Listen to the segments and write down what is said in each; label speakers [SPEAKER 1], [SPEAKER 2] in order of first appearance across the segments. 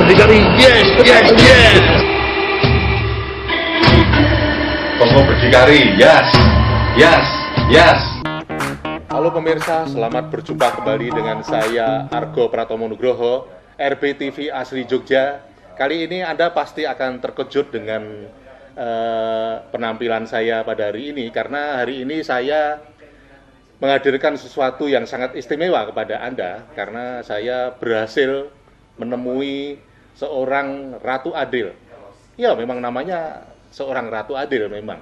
[SPEAKER 1] berdikari, yes, yes, yes.
[SPEAKER 2] Kongo berdikari, yes, yes, yes.
[SPEAKER 3] Halo pemirsa, selamat berjumpa kembali dengan saya Argo Pratomo Nugroho, RBTV Asli Jogja. Kali ini Anda pasti akan terkejut dengan penampilan saya pada hari ini, karena hari ini saya menghadirkan sesuatu yang sangat istimewa kepada Anda, karena saya berhasil menemui seorang Ratu Adil. Ya, memang namanya seorang Ratu Adil memang.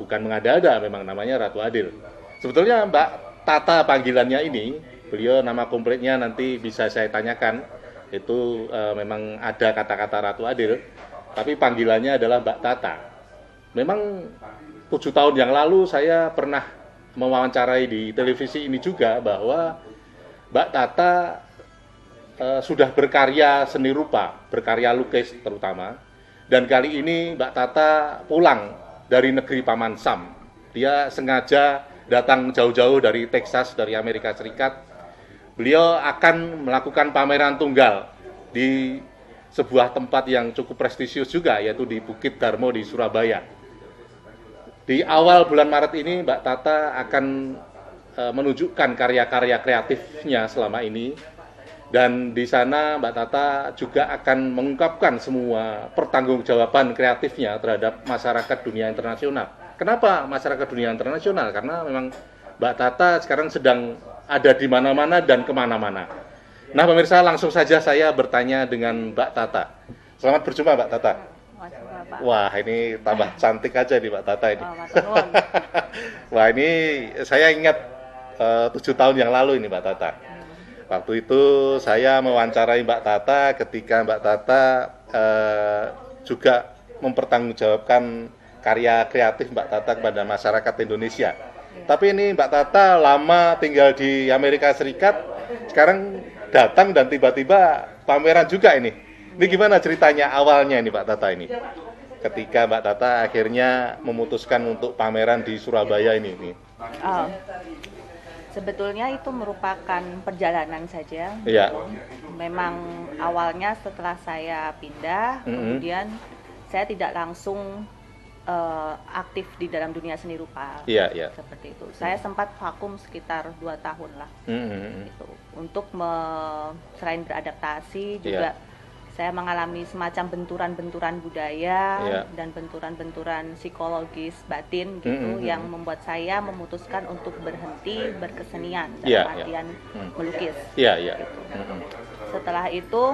[SPEAKER 3] Bukan mengada-ada, memang namanya Ratu Adil. Sebetulnya Mbak Tata panggilannya ini, beliau nama komplitnya nanti bisa saya tanyakan. Itu memang ada kata-kata Ratu Adil, tapi panggilannya adalah Mbak Tata. Memang 7 tahun yang lalu saya pernah mewawancarai di televisi ini juga bahwa Mbak Tata sudah berkarya seni rupa, berkarya lukis terutama. Dan kali ini Mbak Tata pulang dari negeri Paman Sam. Dia sengaja datang jauh-jauh dari Texas, dari Amerika Serikat. Beliau akan melakukan pameran tunggal di sebuah tempat yang cukup prestisius juga, yaitu di Bukit Darmo di Surabaya. Di awal bulan Maret ini Mbak Tata akan menunjukkan karya-karya kreatifnya selama ini. Dan di sana Mbak Tata juga akan mengungkapkan semua pertanggungjawaban kreatifnya terhadap masyarakat dunia internasional. Kenapa masyarakat dunia internasional? Karena memang Mbak Tata sekarang sedang ada di mana-mana dan kemana-mana. Nah pemirsa, langsung saja saya bertanya dengan Mbak Tata. Selamat berjumpa Mbak Tata. Wah, ini tambah cantik aja nih Mbak Tata ini. Wah, ini saya ingat 7 tahun yang lalu ini Mbak Tata. Waktu itu saya mewawancarai Mbak Tata ketika Mbak Tata juga mempertanggungjawabkan karya kreatif Mbak Tata kepada masyarakat Indonesia. Tapi ini Mbak Tata lama tinggal di Amerika Serikat, sekarang datang dan tiba-tiba pameran juga ini. Ini gimana ceritanya awalnya ini Mbak Tata ini? Ketika Mbak Tata akhirnya memutuskan untuk pameran di Surabaya ini.
[SPEAKER 4] Sebetulnya itu merupakan perjalanan saja.
[SPEAKER 3] Iya.
[SPEAKER 4] Memang awalnya setelah saya pindah, kemudian saya tidak langsung aktif di dalam dunia seni rupa.
[SPEAKER 3] Iya, iya.
[SPEAKER 4] Seperti itu. Saya sempat vakum sekitar 2 tahun lah. Gitu. Untuk selain beradaptasi juga saya mengalami semacam benturan-benturan budaya dan benturan-benturan psikologis batin gitu yang membuat saya memutuskan untuk berhenti berkesenian dalam artian melukis. Gitu. Setelah itu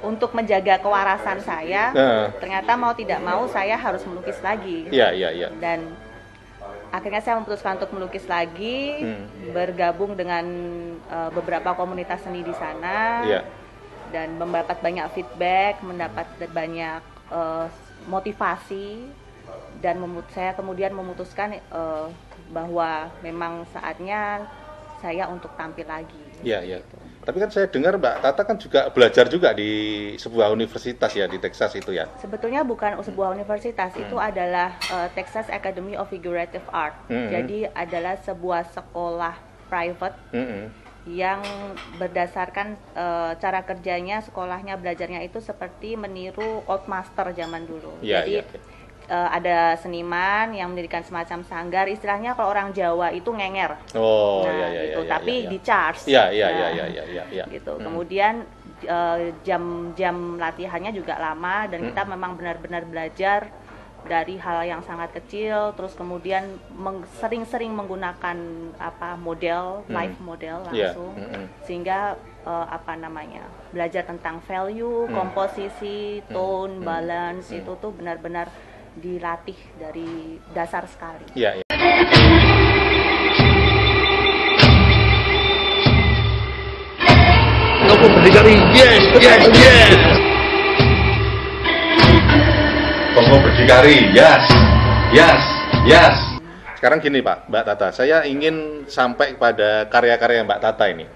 [SPEAKER 4] untuk menjaga kewarasan saya, ternyata mau tidak mau saya harus melukis lagi. Dan akhirnya saya memutuskan untuk melukis lagi, bergabung dengan beberapa komunitas seni di sana. Dan mendapat banyak feedback, mendapat banyak motivasi, dan saya kemudian memutuskan bahwa memang saatnya saya untuk tampil lagi.
[SPEAKER 3] Iya. Tapi kan saya dengar Mbak Tata kan juga belajar juga di sebuah universitas ya di Texas itu ya.
[SPEAKER 4] Sebetulnya bukan sebuah universitas, itu adalah Texas Academy of Figurative Art. Jadi adalah sebuah sekolah private yang berdasarkan cara kerjanya, sekolahnya belajarnya itu seperti meniru old master zaman dulu. Jadi ada seniman yang mendirikan semacam sanggar, istilahnya kalau orang Jawa itu ngenger. Gitu. Tapi di charge. Gitu. Kemudian jam latihannya juga lama dan kita memang benar-benar belajar dari hal yang sangat kecil, terus kemudian sering-sering menggunakan model, live model langsung, sehingga belajar tentang value, komposisi, tone, balance itu tuh benar-benar dilatih dari dasar sekali.
[SPEAKER 1] Kongo berdikari, yes, yes, yes.
[SPEAKER 2] Kongo berdikari, yes, yes, yes.
[SPEAKER 3] Sekarang gini Mbak Tata, saya ingin sampai pada karya-karya Mbak Tata ini.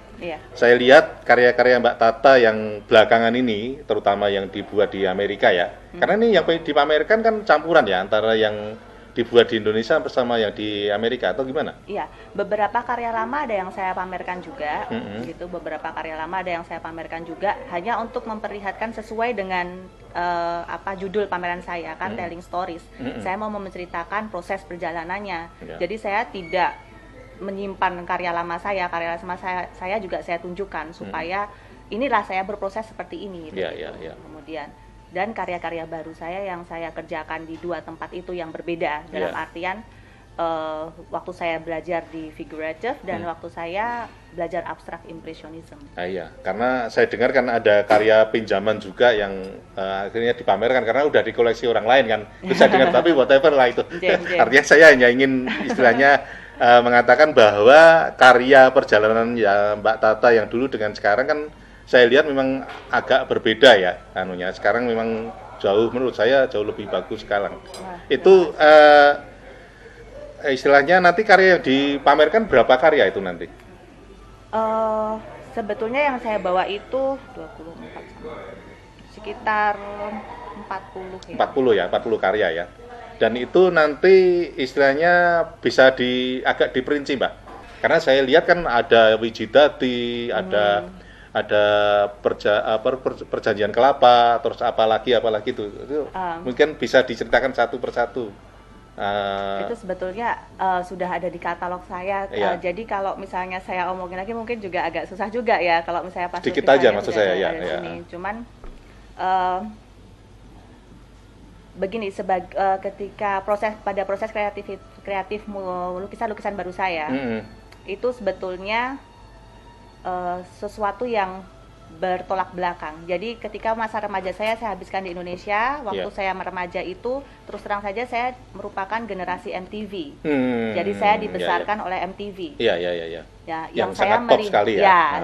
[SPEAKER 3] Saya lihat karya-karya Mbak Tata yang belakangan ini, terutama yang dibuat di Amerika ya. Karena ini yang dipamerkan kan campuran ya, antara yang dibuat di Indonesia bersama yang di Amerika atau gimana?
[SPEAKER 4] Iya, beberapa karya lama ada yang saya pamerkan juga, gitu. Beberapa karya lama ada yang saya pamerkan juga, hanya untuk memperlihatkan sesuai dengan judul pameran saya kan, telling stories. Saya mau menceritakan proses perjalanannya. Jadi saya tidak menyimpan karya lama saya juga saya tunjukkan supaya inilah saya berproses seperti ini. Gitu. Kemudian dan karya-karya baru saya yang saya kerjakan di 2 tempat itu yang berbeda dalam artian waktu saya belajar di figurative dan waktu saya belajar abstrak impressionism.
[SPEAKER 3] Iya, karena saya dengar kan ada karya pinjaman juga yang akhirnya dipamerkan karena udah dikoleksi orang lain kan. Itu saya dengar, tapi whatever lah itu. Artinya saya hanya ingin istilahnya mengatakan bahwa karya perjalanan ya Mbak Tata yang dulu dengan sekarang kan saya lihat memang agak berbeda ya anunya. Sekarang memang menurut saya jauh lebih bagus sekarang. Itu istilahnya nanti karya yang dipamerkan berapa karya itu nanti?
[SPEAKER 4] Sebetulnya yang saya bawa itu 24 sekitar 40 ya. 40 karya ya. Dan itu nanti istilahnya bisa agak diperinci, Mbak. Karena saya lihat kan ada Wijidati, ada perjanjian kelapa, terus apalagi itu mungkin bisa diceritakan satu persatu. Itu sebetulnya sudah ada di katalog saya. Jadi kalau misalnya saya omongin lagi mungkin juga agak susah juga ya kalau misalnya pas
[SPEAKER 3] sedikit aja maksud saya ya.
[SPEAKER 4] Cuman begini, ketika proses kreatif lukisan baru saya itu sebetulnya sesuatu yang bertolak belakang. Jadi ketika masa remaja saya habiskan di Indonesia, waktu saya remaja itu terus terang saja saya merupakan generasi MTV. Jadi saya dibesarkan oleh MTV.
[SPEAKER 3] Ya, yang saya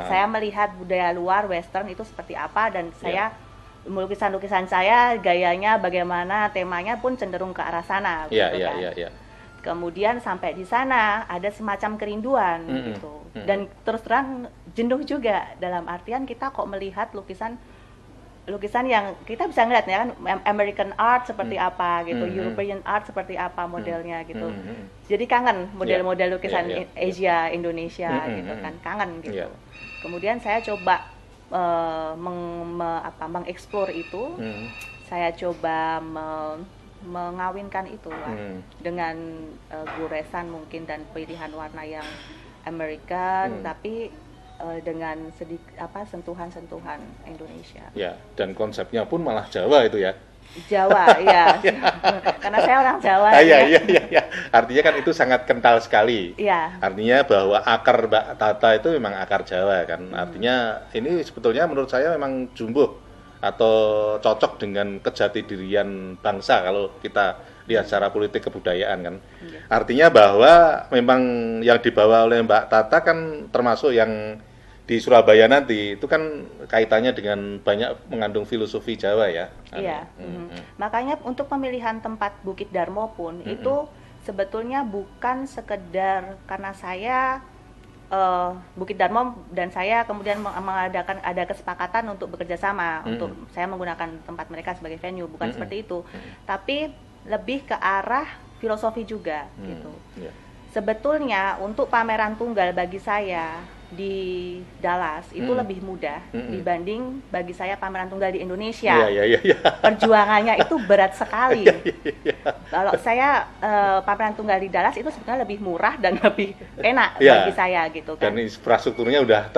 [SPEAKER 4] saya melihat budaya luar Western itu seperti apa dan saya lukisan-lukisan saya gayanya bagaimana, temanya pun cenderung ke arah sana. Kemudian sampai di sana ada semacam kerinduan gitu. Dan terus terang jenuh juga dalam artian kita kok melihat lukisan yang kita bisa ngeliat ya kan American art seperti apa gitu, European art seperti apa modelnya gitu. Jadi kangen model-model lukisan Asia, Indonesia gitu kan, kangen gitu. Kemudian saya coba mengeksplor itu. Saya coba mengawinkan itu dengan goresan mungkin dan pilihan warna yang American tapi dengan sentuhan-sentuhan Indonesia.
[SPEAKER 3] Ya, dan konsepnya pun malah Jawa itu ya.
[SPEAKER 4] Jawa, ya. Karena saya orang Jawa.
[SPEAKER 3] Iya. Artinya kan itu sangat kental sekali.
[SPEAKER 4] Iya.
[SPEAKER 3] Artinya bahwa akar Mbak Tata itu memang akar Jawa kan. Artinya ini sebetulnya menurut saya memang jumbo atau cocok dengan kejati dirian bangsa kalau kita lihat secara politik kebudayaan kan. Artinya bahwa memang yang dibawa oleh Mbak Tata kan termasuk yang di Surabaya nanti itu kan kaitannya dengan banyak mengandung filosofi Jawa ya.
[SPEAKER 4] Iya. Makanya untuk pemilihan tempat Bukit Darmo pun itu sebetulnya bukan sekedar karena saya Bukit Darmo dan saya kemudian mengadakan kesepakatan untuk bekerja sama untuk saya menggunakan tempat mereka sebagai venue, bukan seperti itu, tapi lebih ke arah filosofi juga gitu. Sebetulnya untuk pameran tunggal bagi saya di Dallas itu lebih mudah dibanding bagi saya pameran tunggal di Indonesia. Perjuangannya itu berat sekali. Kalau saya pameran tunggal di Dallas itu sebenarnya lebih murah dan lebih enak bagi saya gitu kan.
[SPEAKER 3] Dan infrastrukturnya udah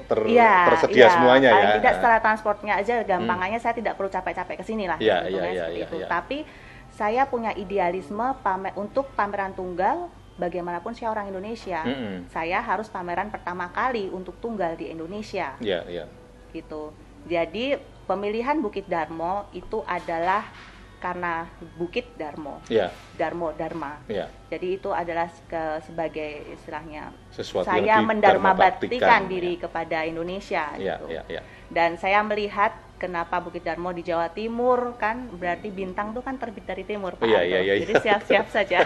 [SPEAKER 3] tersedia semuanya ya.
[SPEAKER 4] Paling tidak secara transportnya aja gampangannya saya tidak perlu capek-capek ke sini lah. Tapi saya punya idealisme untuk pameran tunggal. Bagaimanapun saya orang Indonesia, saya harus pameran pertama kali untuk tunggal di Indonesia. Gitu. Jadi pemilihan Bukit Darmo itu adalah karena Bukit Darmo, Darmo Dharma. Jadi itu adalah sebagai istilahnya sesuatu saya mendarmabaktikan diri kepada Indonesia. Gitu. Dan saya melihat kenapa Bukit Darmo di Jawa Timur kan berarti bintang itu kan terbit dari timur Pak. Jadi siap-siap saja.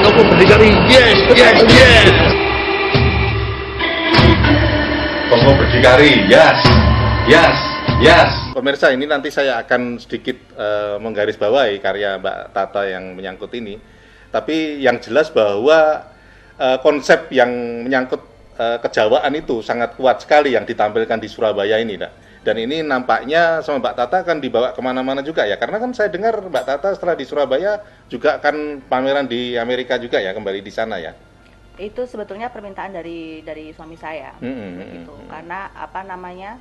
[SPEAKER 1] Toko Berdikari, yes.
[SPEAKER 2] Toko Berdikari, yes. Yes, yes.
[SPEAKER 3] Pemirsa, ini nanti saya akan sedikit menggarisbawahi karya Mbak Tata yang menyangkut ini. Tapi yang jelas bahwa konsep yang menyangkut kejawaan itu sangat kuat sekali yang ditampilkan di Surabaya ini, Nak. Dan ini nampaknya sama Mbak Tata akan dibawa kemana-mana juga ya. Karena kan saya dengar Mbak Tata setelah di Surabaya juga akan pameran di Amerika juga ya, kembali di sana ya.
[SPEAKER 4] Itu sebetulnya permintaan dari suami saya, gitu. Karena apa namanya,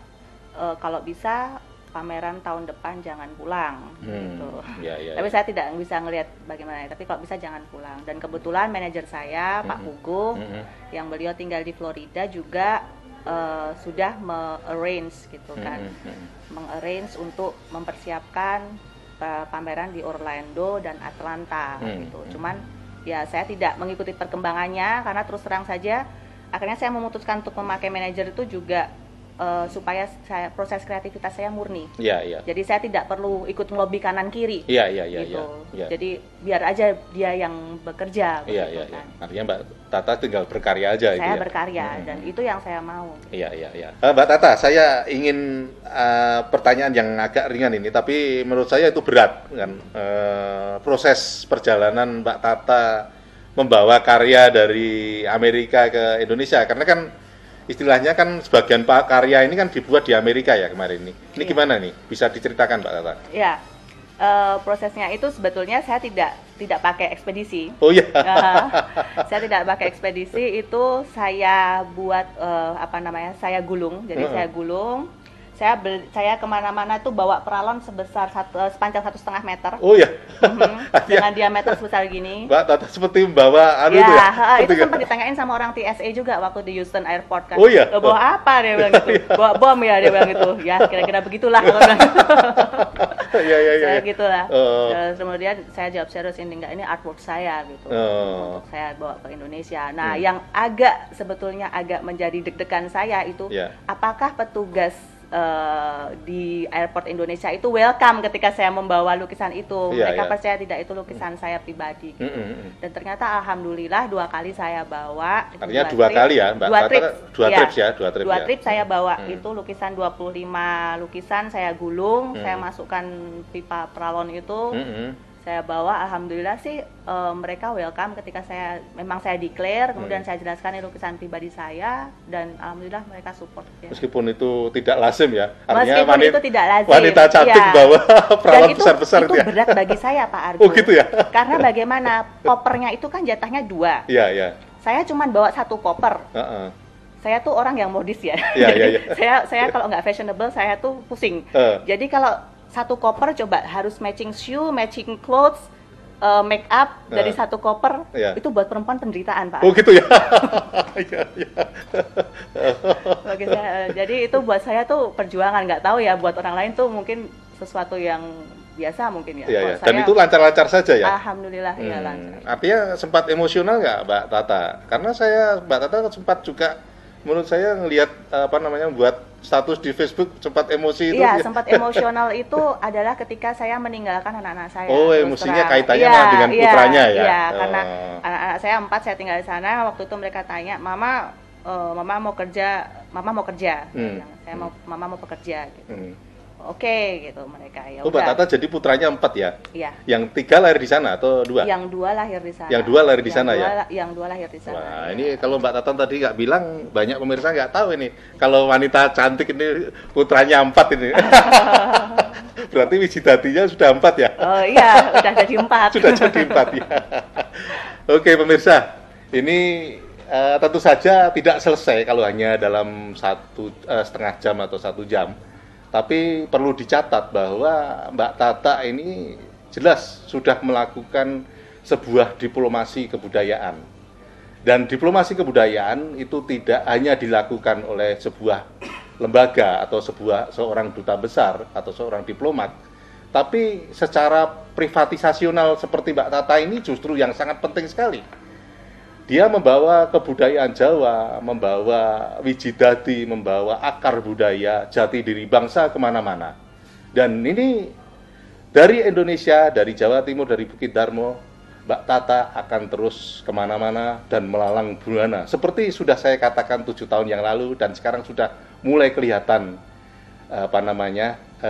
[SPEAKER 4] kalau bisa pameran tahun depan jangan pulang, gitu. Tapi saya tidak bisa ngelihat bagaimana. Tapi kalau bisa jangan pulang. Dan kebetulan manajer saya, Pak Hugo, yang beliau tinggal di Florida juga sudah me-arrange gitu kan, meng-arrange untuk mempersiapkan pameran di Orlando dan Atlanta gitu. Cuman ya saya tidak mengikuti perkembangannya karena terus terang saja akhirnya saya memutuskan untuk memakai manajer itu juga supaya proses kreativitas saya murni. Jadi saya tidak perlu ikut ngelobi kanan kiri. Gitu. Jadi biar aja dia yang bekerja. Kan.
[SPEAKER 3] Artinya Mbak Tata tinggal berkarya aja.
[SPEAKER 4] Saya berkarya dan itu yang saya mau.
[SPEAKER 3] Mbak Tata, saya ingin pertanyaan yang agak ringan ini, tapi menurut saya itu berat kan. Proses perjalanan Mbak Tata membawa karya dari Amerika ke Indonesia, karena kan istilahnya kan sebagian karya ini kan dibuat di Amerika ya kemarin ini. Ini gimana nih? Bisa diceritakan Mbak Tata?
[SPEAKER 4] Ya, prosesnya itu sebetulnya saya tidak pakai ekspedisi.
[SPEAKER 3] Oh iya.
[SPEAKER 4] Saya tidak pakai ekspedisi, itu saya buat saya gulung. Jadi saya gulung. Saya kemana-mana tuh bawa peralon sepanjang 1,5 meter.
[SPEAKER 3] Oh ya.
[SPEAKER 4] Dengan diameter sebesar gini.
[SPEAKER 3] Mbak Tata seperti membawa
[SPEAKER 4] itu ya. Itu sempat ditanyain sama orang TSA juga waktu di Houston Airport kan.
[SPEAKER 3] Oh iya.
[SPEAKER 4] Bawa apa dia bilang gitu. Bawa bom ya dia bilang gitu. Ya kira-kira begitulah kalau bilang. Saya gitulah. Terus kemudian saya jawab serius, ini artwork saya gitu. Untuk saya bawa ke Indonesia. Nah, yang sebetulnya agak menjadi deg-degan saya itu apakah petugas di airport Indonesia itu welcome ketika saya membawa lukisan itu. Mereka percaya tidak itu lukisan saya pribadi gitu. Dan ternyata alhamdulillah 2 kali saya bawa.
[SPEAKER 3] Artinya 2 kali ya Mbak?
[SPEAKER 4] 2 trip saya bawa itu lukisan 25 lukisan saya gulung, saya masukkan pipa peralon itu. Saya bawa, alhamdulillah sih mereka welcome ketika saya declare, kemudian saya jelaskan ini lukisan pribadi saya, dan alhamdulillah mereka support ya.
[SPEAKER 3] Meskipun itu tidak lazim ya,
[SPEAKER 4] artinya itu tidak lazim.
[SPEAKER 3] Wanita cantik bawa peralon besar-besar
[SPEAKER 4] itu berat bagi saya Pak Argo.
[SPEAKER 3] Oh gitu ya?
[SPEAKER 4] Karena bagaimana, kopernya itu kan jatahnya 2. Saya cuma bawa 1 koper. Saya tuh orang yang modis ya. Saya kalau nggak fashionable saya tuh pusing. Jadi kalau 1 koper coba harus matching shoe, matching clothes, make up dari 1 koper, itu buat perempuan penderitaan Pak.
[SPEAKER 3] Oh gitu ya.
[SPEAKER 4] Bagi saya, jadi itu buat saya tuh perjuangan, nggak tahu ya buat orang lain tuh mungkin sesuatu yang biasa mungkin ya.
[SPEAKER 3] Dan itu lancar-lancar saja ya.
[SPEAKER 4] Alhamdulillah ya lancar.
[SPEAKER 3] Artinya sempat emosional nggak Mbak Tata? Karena Mbak Tata sempat juga menurut saya ngelihat buat status di Facebook sempat emosi itu.
[SPEAKER 4] Iya, sempat emosional itu adalah ketika saya meninggalkan anak-anak saya.
[SPEAKER 3] Oh, emosinya kaitannya dengan putranya ya.
[SPEAKER 4] Iya, karena anak-anak saya 4, saya tinggal di sana. Waktu itu mereka tanya, Mama mau kerja. Mama mau bekerja gitu. Oke, gitu mereka ya.
[SPEAKER 3] Oh, Mbak Tata jadi putranya 4 ya?
[SPEAKER 4] Iya.
[SPEAKER 3] Yang 3 lahir di sana atau 2?
[SPEAKER 4] Yang 2 lahir di sana.
[SPEAKER 3] Yang 2 lahir di sana ya?
[SPEAKER 4] Yang 2 lahir di sana.
[SPEAKER 3] Wah, ini kalau Mbak Tata tadi nggak bilang, banyak pemirsa nggak tahu ini. Kalau wanita cantik ini putranya 4 ini. Berarti Wijidatinya sudah 4 ya?
[SPEAKER 4] Oh iya, udah jadi 4.
[SPEAKER 3] Sudah jadi 4 ya. Oke pemirsa, ini tentu saja tidak selesai kalau hanya dalam 1,5 jam atau 1 jam. Tapi perlu dicatat bahwa Mbak Tata ini jelas sudah melakukan sebuah diplomasi kebudayaan. Dan diplomasi kebudayaan itu tidak hanya dilakukan oleh sebuah lembaga atau seorang duta besar atau seorang diplomat, tapi secara privatisasional seperti Mbak Tata ini justru yang sangat penting sekali. Dia membawa kebudayaan Jawa, membawa Wijidati, membawa akar budaya, jati diri bangsa kemana-mana. Dan ini dari Indonesia, dari Jawa Timur, dari Bukit Darmo, Mbak Tata akan terus kemana-mana dan melalang buana. Seperti sudah saya katakan 7 tahun yang lalu dan sekarang sudah mulai kelihatan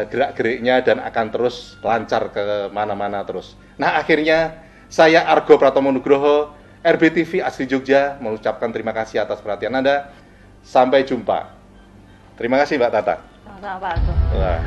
[SPEAKER 3] gerak-geriknya dan akan terus lancar ke mana-mana terus. Nah, akhirnya saya Argo Pratomo Nugroho, RBTV Asli Jogja mengucapkan terima kasih atas perhatian Anda. Sampai jumpa. Terima kasih Mbak Tata.
[SPEAKER 4] Sama-sama Pak Argo.
[SPEAKER 3] Wah.